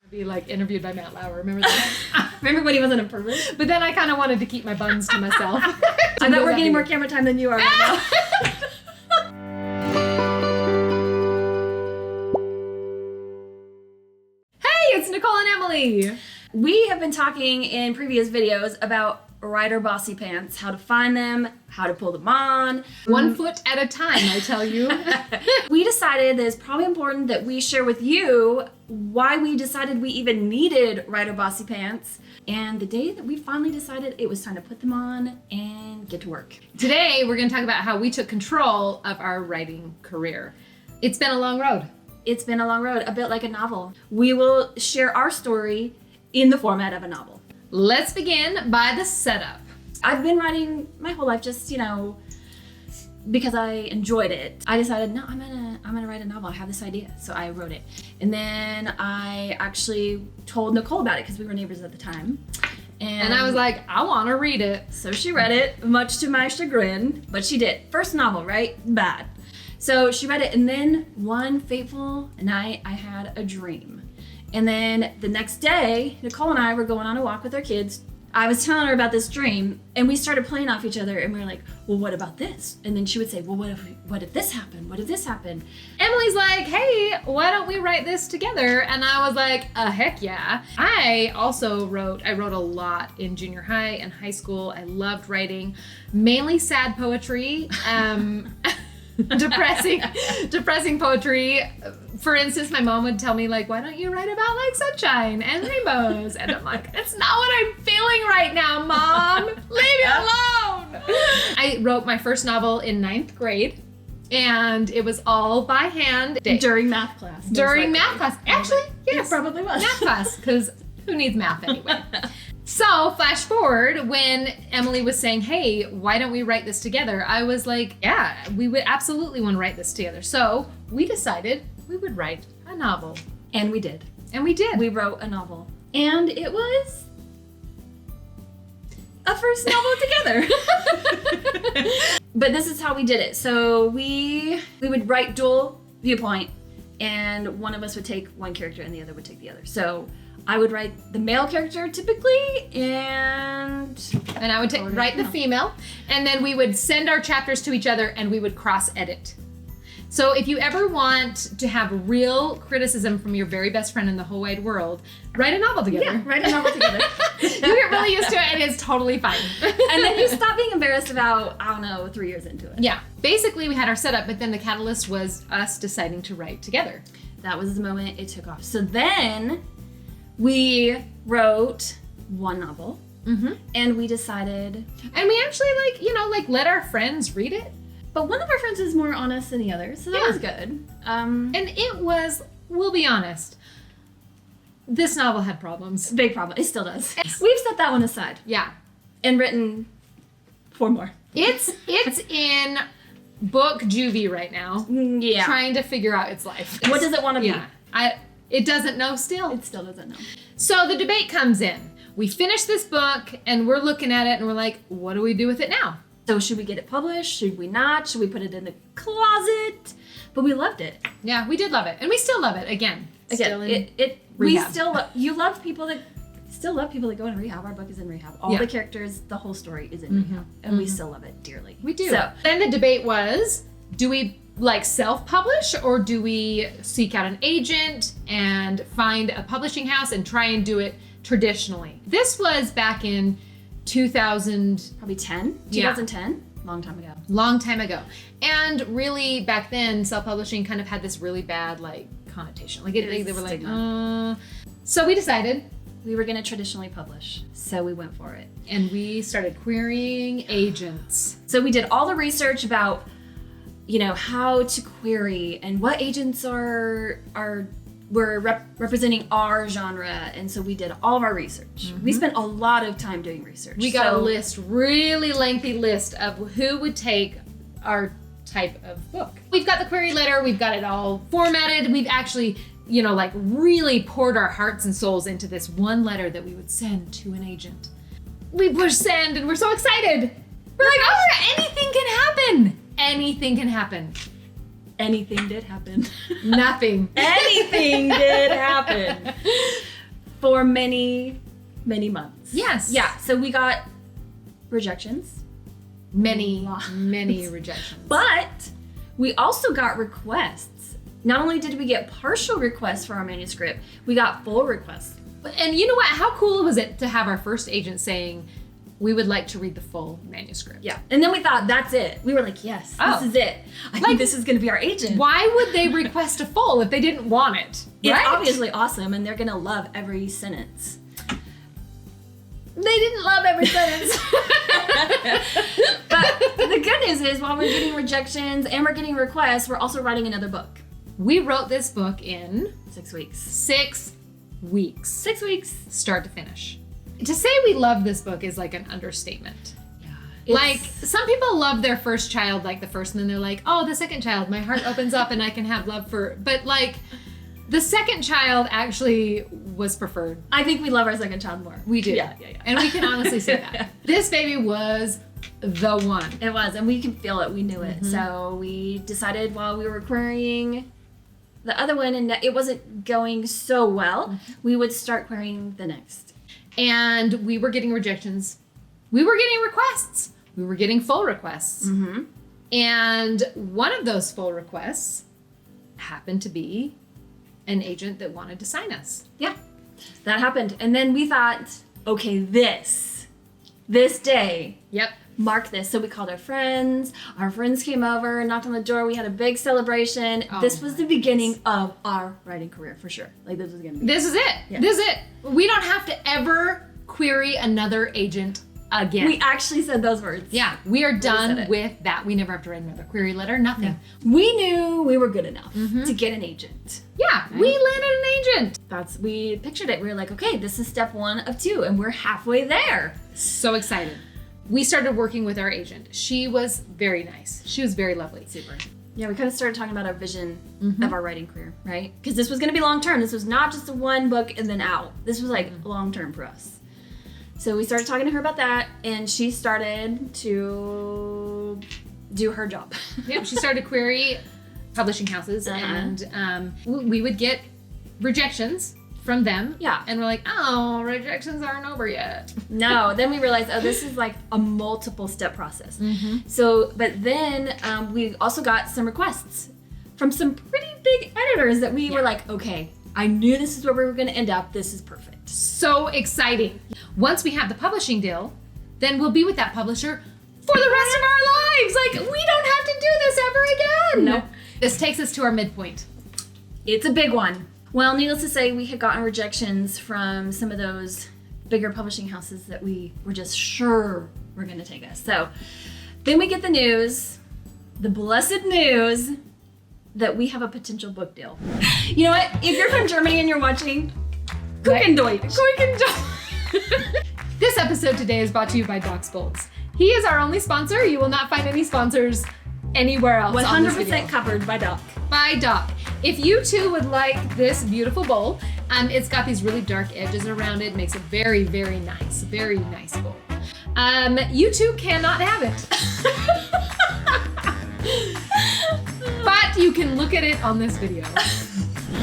Be like interviewed by Matt Lauer. Remember that? Remember when he wasn't a pervert? But then I kind of wanted to keep my buns to myself. I bet we're getting more camera time than you are right now. Hey, it's Nicole and Emily. We have been talking in previous videos about rider Bossy-Pants, how to find them, how to pull them on. 1 foot at a time, I tell you. We decided that it's probably important that we share with you why we decided we even needed rider Bossy-Pants. And the day that we finally decided it was time to put them on and get to work. Today, we're going to talk about how we took control of our writing career. It's been a long road. It's been a long road, a bit like a novel. We will share our story in the format of a novel. Let's begin by the setup. I've been writing my whole life just, because I enjoyed it. I decided, no, I'm gonna write a novel. I have this idea. So I wrote it. And then I actually told Nicole about it because we were neighbors at the time. And I was like, I want to read it. So she read it, much to my chagrin, but she did. First novel, right? Bad. So she read it, and then one fateful night, I had a dream. And then the next day, Nicole and I were going on a walk with our kids. I was telling her about this dream, and we started playing off each other, and we were like, well, what about this? And then she would say, well, what if this happened? What if this happened? Emily's like, hey, why don't we write this together? And I was like, heck yeah. I wrote a lot in junior high and high school. I loved writing, mainly sad poetry. Depressing poetry. For instance, my mom would tell me, like, why don't you write about like sunshine and rainbows? And I'm like, it's not what I'm feeling right now, Mom. Leave me alone. I wrote my first novel in 9th grade, and it was all by hand. During math class. During math class. Actually, yes. It probably was. Math class, because who needs math anyway? So flash forward, when Emily was saying, hey, why don't we write this together? I was like, yeah, we would absolutely want to write this together. So we decided we would write a novel. And we did. And we did. We wrote a novel. And it was a first novel together. But this is how we did it. So we would write dual viewpoint, and one of us would take one character and the other would take the other. So I would write the male character typically, and I would write the female, and then we would send our chapters to each other and we would cross-edit. So if you ever want to have real criticism from your very best friend in the whole wide world, write a novel together. Yeah, write a novel together. You get really used to it, and it's totally fine. And then you stop being embarrassed about, 3 years into it. Yeah, basically we had our setup, but then the catalyst was us deciding to write together. That was the moment it took off. So then we wrote one novel, and we decided, and we actually let our friends read it. But one of our friends is more honest than the other, so that was good. And it was, we'll be honest, this novel had problems. Big problem. It still does. We've set that one aside. Yeah. And written 4 more. It's in book juvie right now. Yeah. Trying to figure out its life. What does it want to be? Yeah. It doesn't know still. It still doesn't know. So the debate comes in. We finish this book and we're looking at it and we're like, what do we do with it now? So should we get it published? Should we not? Should we put it in the closet? But we loved it. Yeah, we did love it. And we still love it. Again, we still you love people that still love people that go in rehab. Our book is in rehab. All the characters, the whole story is in rehab. And we still love it dearly. We do. So then the debate was, do we self-publish, or do we seek out an agent and find a publishing house and try and do it traditionally? This was back in 2000, probably 10, Yeah. 2010, long time ago. And really back then, self-publishing kind of had this really bad connotation. They were like, So we decided we were going to traditionally publish. So we went for it. And we started querying agents. So we did all the research about, how to query and what agents were representing our genre, and so we did all of our research. We spent a lot of time doing research. We got a really lengthy list of who would take our type of book. We've got the query letter, we've got it all formatted, we've actually, really poured our hearts and souls into this one letter that we would send to an agent. We push send and we're so excited. We're like, anything can happen. Anything can happen. Anything did happen. Nothing. Anything did happen. for many, many months. Yes. Yeah, so we got rejections. Many Lots. rejections. But we also got requests. Not only did we get partial requests for our manuscript, we got full requests. And you know what? How cool was it to have our first agent saying, we would like to read the full manuscript? Yeah. And then we thought, that's it. We were like, yes, Oh. this is it. I think this is going to be our agent. Why would they request a full if they didn't want it? It's Right? obviously awesome, and they're going to love every sentence. They didn't love every sentence. But the good news is, while we're getting rejections and we're getting requests, we're also writing another book. We wrote this book in 6 weeks. 6 weeks. 6 weeks. Start to finish. To say we love this book is like an understatement. Yeah. Like, some people love their first child like the first, and then they're like, oh, the second child, my heart opens up and I can have love for, but like, the second child actually was preferred. I think we love our second child more. We do. Yeah. And we can honestly say that. This baby was the one. It was, and we can feel it. We knew it. Mm-hmm. So we decided while we were querying the other one and it wasn't going so well, Mm-hmm. we would start querying the next. And we were getting rejections. We were getting requests. We were getting full requests. Mm-hmm. And one of those full requests happened to be an agent that wanted to sign us. Yeah, that happened. And then we thought, okay, this day, Yep. mark this. So we called our friends. Our friends came over, knocked on the door. We had a big celebration. Oh This was my the beginning of our writing career for sure. Like this was gonna be. This is it. Yeah. This is it. We don't have to ever query another agent again. We actually said those words. Yeah, we are said done it. with that. We never have to write another query letter, nothing. We knew we were good enough Mm-hmm. to get an agent. Yeah, we landed an agent. We pictured it. We were like, okay, this is step 1 of 2, and we're halfway there. So excited. We started working with our agent. She was very nice. She was very lovely. Super. Yeah, we kind of started talking about our vision Mm-hmm. of our writing career, right? Because this was going to be long term. This was not just a one book and then out. This was like long term for us. So we started talking to her about that, and she started to do her job. Yep, she started to query publishing houses, Uh-huh. and we would get rejections from them. Yeah. And we're like, oh, rejections aren't over yet. No, then we realized, oh, this is like a multiple step process. Mm-hmm. So, but then we also got some requests from some pretty big editors that we were like, okay, I knew this is where we were going to end up. This is perfect. So exciting. Once we have the publishing deal, then we'll be with that publisher for the rest of our lives. Like, we don't have to do this ever again. Nope. This takes us to our midpoint. It's a big one. Well, needless to say, we had gotten rejections from some of those bigger publishing houses that we were just sure were going to take us. So then we get the news, the blessed news, that we have a potential book deal. You know what? If you're from Germany and you're watching, Kuchen Deutsch. Kuchen Deutsch. This episode today is brought to you by Doc's Bolts. He is our only sponsor. You will not find any sponsors anywhere else. on this video. 100% covered by Doc. By Doc. If you too would like this beautiful bowl, it's got these really dark edges around it. Makes it very, very nice bowl. You too cannot have it. But you can look at it on this video.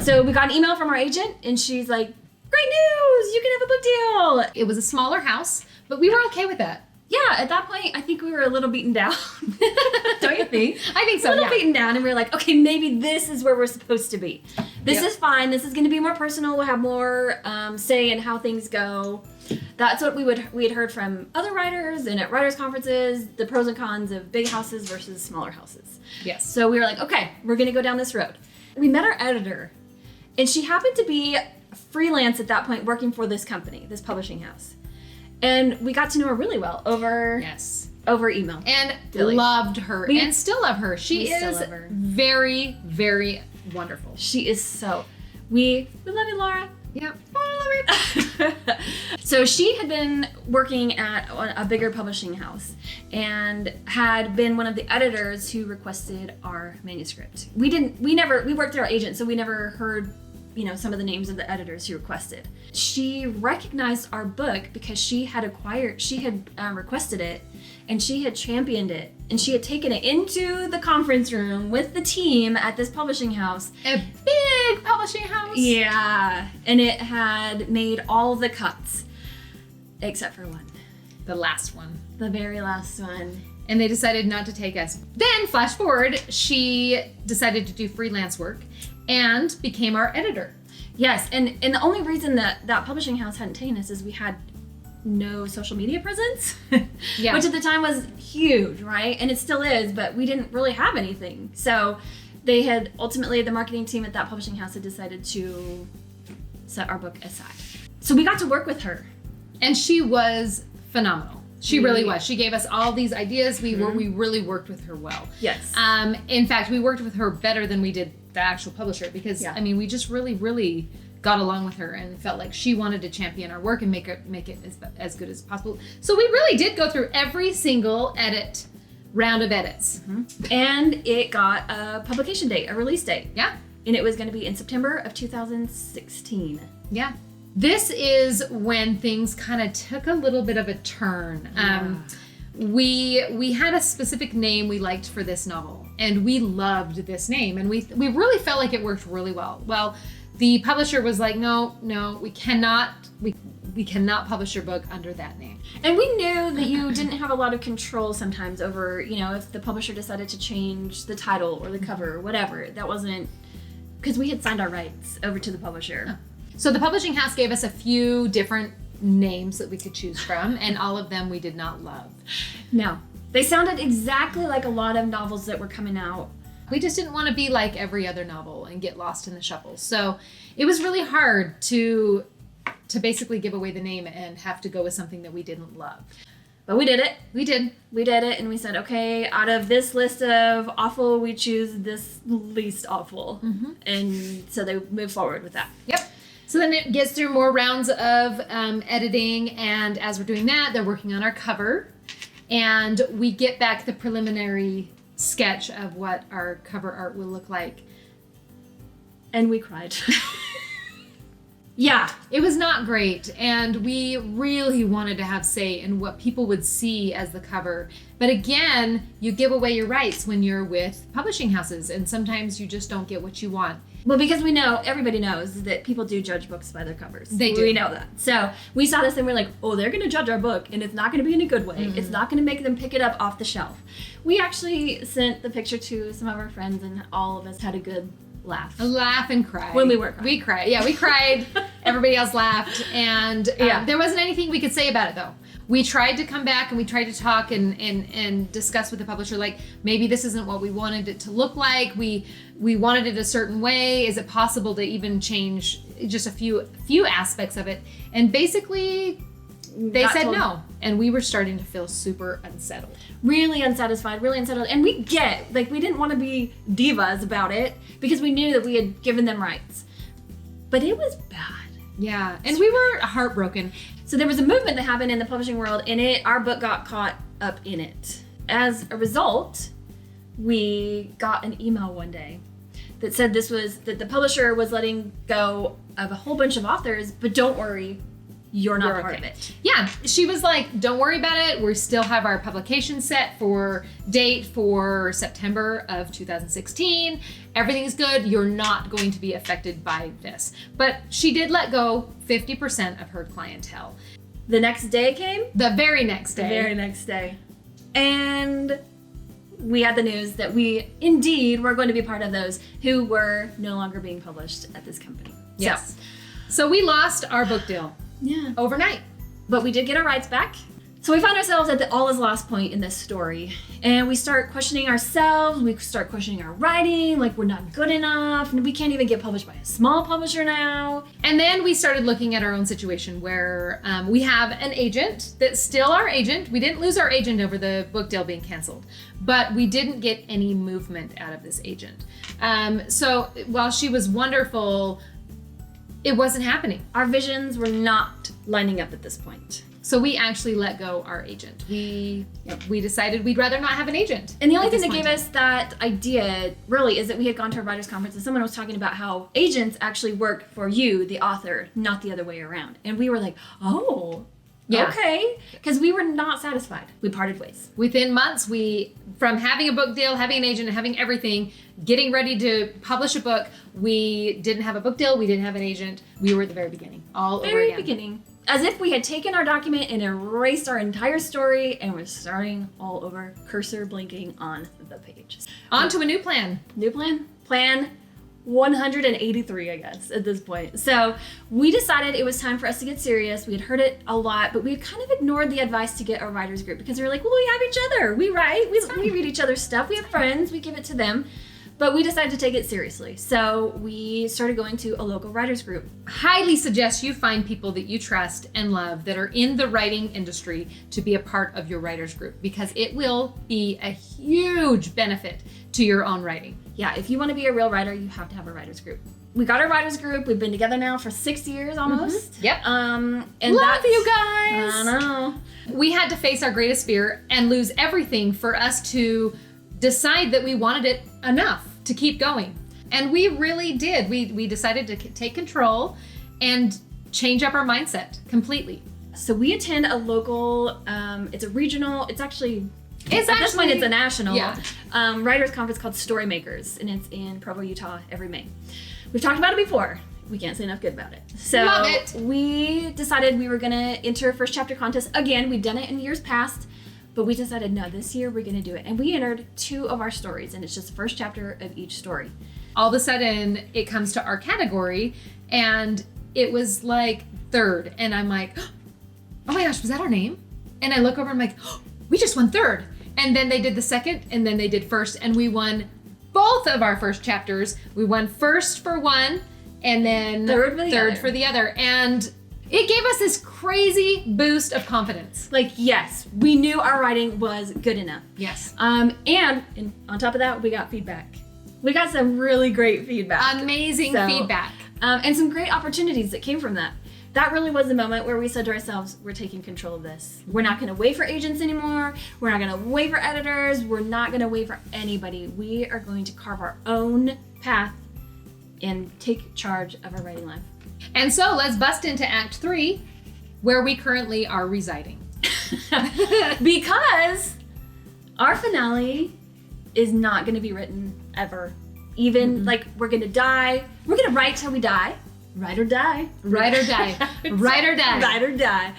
So we got an email from our agent, and she's like, great news, you can have a book deal. It was a smaller house, but we were okay with that. Yeah, at that point, I think we were a little beaten down. Don't you think? I think so, A little yeah. beaten down, and we were like, okay, maybe this is where we're supposed to be. This Yep. is fine. This is going to be more personal. We'll have more say in how things go. That's what we had heard from other writers and at writers' conferences, the pros and cons of big houses versus smaller houses. Yes. So we were like, okay, we're going to go down this road. We met our editor, and she happened to be freelance at that point working for this company, this publishing house. And we got to know her really well over Yes. email. And Really. loved her We- and still love her. She we still is love her. very, very wonderful. She is so. We love you, Laura. Yep. So she had been working at a bigger publishing house and had been one of the editors who requested our manuscript. We worked through our agent, so we never heard, some of the names of the editors who requested. She recognized our book because she had requested it, and she had championed it, and she had taken it into the conference room with the team at this publishing house. A big publishing house. Yeah, and it had made all the cuts except for one. The last one. The very last one. And they decided not to take us. Then, flash forward, she decided to do freelance work and became our editor. Yes, and the only reason that publishing house hadn't taken us is we had no social media presence, Yeah. which at the time was huge, right? And it still is, but we didn't really have anything. So they had ultimately, the marketing team at that publishing house had decided to set our book aside. So we got to work with her. And she was phenomenal. She really was. She gave us all these ideas. We really worked with her well. Yes. In fact, we worked with her better than we did the actual publisher because I mean, we just really got along with her and felt like she wanted to champion our work and make it as good as possible. So we really did go through every single round of edits. And it got a publication date, a release date. Yeah. And it was going to be in September of 2016. Yeah. This is when things kind of took a little bit of a turn. We had a specific name we liked for this novel, and we loved this name, and we really felt like it worked really well. Well, the publisher was like, no, we cannot publish your book under that name. And we knew that you didn't have a lot of control sometimes over, if the publisher decided to change the title or the cover or whatever. That wasn't, because we had signed our rights over to the publisher. So the publishing house gave us a few different names that we could choose from, and all of them we did not love. No. They sounded exactly like a lot of novels that were coming out. We just didn't want to be like every other novel and get lost in the shuffle. So it was really hard to basically give away the name and have to go with something that we didn't love. But we did it. We did, and we said, okay, out of this list of awful, we choose this least awful. And so they moved forward with that. Yep. So then it gets through more rounds of editing, and as we're doing that, they're working on our cover, and we get back the preliminary sketch of what our cover art will look like. And we cried. Yeah. It was not great, and we really wanted to have say in what people would see as the cover. But again, you give away your rights when you're with publishing houses, and sometimes you just don't get what you want. Well, because everybody knows that people do judge books by their covers. They do. We know that. So we saw this and we're like, oh, they're going to judge our book, and it's not going to be in a good way. It's not going to make them pick it up off the shelf. We actually sent the picture to some of our friends, and all of us had a good laugh. A laugh and cry. When we were crying. We cried. Yeah, we cried. Everybody else laughed. And there wasn't anything we could say about it, though. We tried to come back and we tried to talk and discuss with the publisher, like, maybe this isn't what we wanted it to look like. We wanted it a certain way. Is it possible to even change just a few aspects of it? And basically, they said no. And we were starting to feel super unsettled. Really unsatisfied, really unsettled. And we didn't want to be divas about it because we knew that we had given them rights. But it was bad. Yeah, and we were heartbroken. So there was a movement that happened in the publishing world, and our book got caught up in it. As a result, we got an email one day that said that the publisher was letting go of a whole bunch of authors, but don't worry, you're not part of it. Yeah, she was like, don't worry about it. We still have our publication set for date for September of 2016. Everything's good. You're not going to be affected by this. But she did let go 50% of her clientele. The next day came? The very next day. The very next day. And we had the news that we indeed were going to be part of those who were no longer being published at this company. Yes. So we lost our book deal. Yeah. Overnight. But we did get our rights back. So we find ourselves at the all is lost point in this story. And we start questioning ourselves. We start questioning our writing. Like, we're not good enough. And we can't even get published by a small publisher now. And then we started looking at our own situation where we have an agent that's still our agent. We didn't lose our agent over the book deal being canceled. But we didn't get any movement out of this agent. So while she was wonderful, it wasn't happening. Our visions were not lining up at this point. So we actually let go our agent. We decided we'd rather not have an agent. And the only thing that gave us that idea really is that we had gone to a writer's conference and someone was talking about how agents actually work for you, the author, not the other way around. And we were like, oh, Yeah. Okay. Because we were not satisfied. We parted ways. Within months, from having a book deal, having an agent, and having everything, getting ready to publish a book, we didn't have a book deal, we didn't have an agent. We were at the very beginning, all over Very again. beginning. As if we had taken our document and erased our entire story and we're starting all over, cursor blinking on the page. On to a new plan. New plan? Plan 183, I guess, at this point. So we decided it was time for us to get serious. We had heard it a lot, but we had kind of ignored the advice to get a writer's group because we were like, well, we have each other. We write, we read each other's stuff. We have friends, we give it to them. But we decided to take it seriously. So we started going to a local writer's group. Highly suggest you find people that you trust and love that are in the writing industry to be a part of your writer's group, because it will be a huge benefit to your own writing. Yeah, if you want to be a real writer, you have to have a writer's group. We got our writer's group. We've been together now for 6 years almost. Yep. And Love you guys. I know. We had to face our greatest fear and lose everything for us to decide that we wanted it enough to keep going. And we really did. We decided to take control and change up our mindset completely. So we attend a local, it's a regional, at this point it's a national writers conference called Storymakers, and it's in Provo, Utah every May. We've talked about it before. We can't say enough good about it. So Love it. We decided we were gonna enter a first chapter contest. Again, we've done it in years past, but we decided, no, this year we're gonna do it. And we entered 2 of our stories, and it's just the first chapter of each story. All of a sudden, it comes to our category, and it was like 3rd. And I'm like, oh my gosh, was that our name? And I look over and I'm like, oh, we just won 3rd. And then they did the 2nd, and then they did 1st, and we won both of our first chapters. We won 1st for one, and then 3rd for the other. And it gave us this crazy boost of confidence. Like, yes, we knew our writing was good enough. Yes. And on top of that, we got feedback. We got some really great feedback. Amazing feedback. And some great opportunities that came from that. That really was the moment where we said to ourselves, we're taking control of this. We're not gonna wait for agents anymore. We're not gonna wait for editors. We're not gonna wait for anybody. We are going to carve our own path and take charge of our writing life. And so let's bust into Act 3, where we currently are residing. Because our finale is not gonna be written ever. Even like we're gonna die. We're gonna write till we die. Write or die. Ride or die. Ride or die. Ride or die.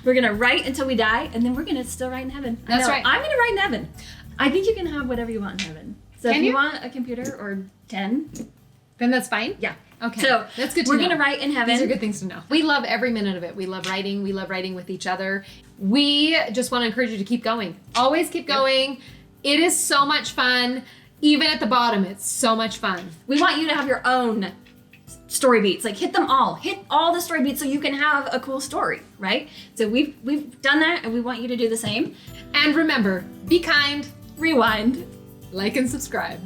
We're gonna write until we die, and then we're gonna still write in heaven. That's right. I'm gonna write in heaven. I think you can have whatever you want in heaven. So if you want a computer or 10, then that's fine? yeah. Okay. So that's good to know. We're gonna write in heaven. These are good things to know. We love every minute of it. We love writing. We love writing with each other. We just want to encourage you to keep going. Always keep going. It is so much fun. Even at the bottom, it's so much fun. We want you to have your own story beats. Like hit them all. Hit all the story beats so you can have a cool story, right? So we've done that, and we want you to do the same. And remember, be kind, Rewind. like and subscribe.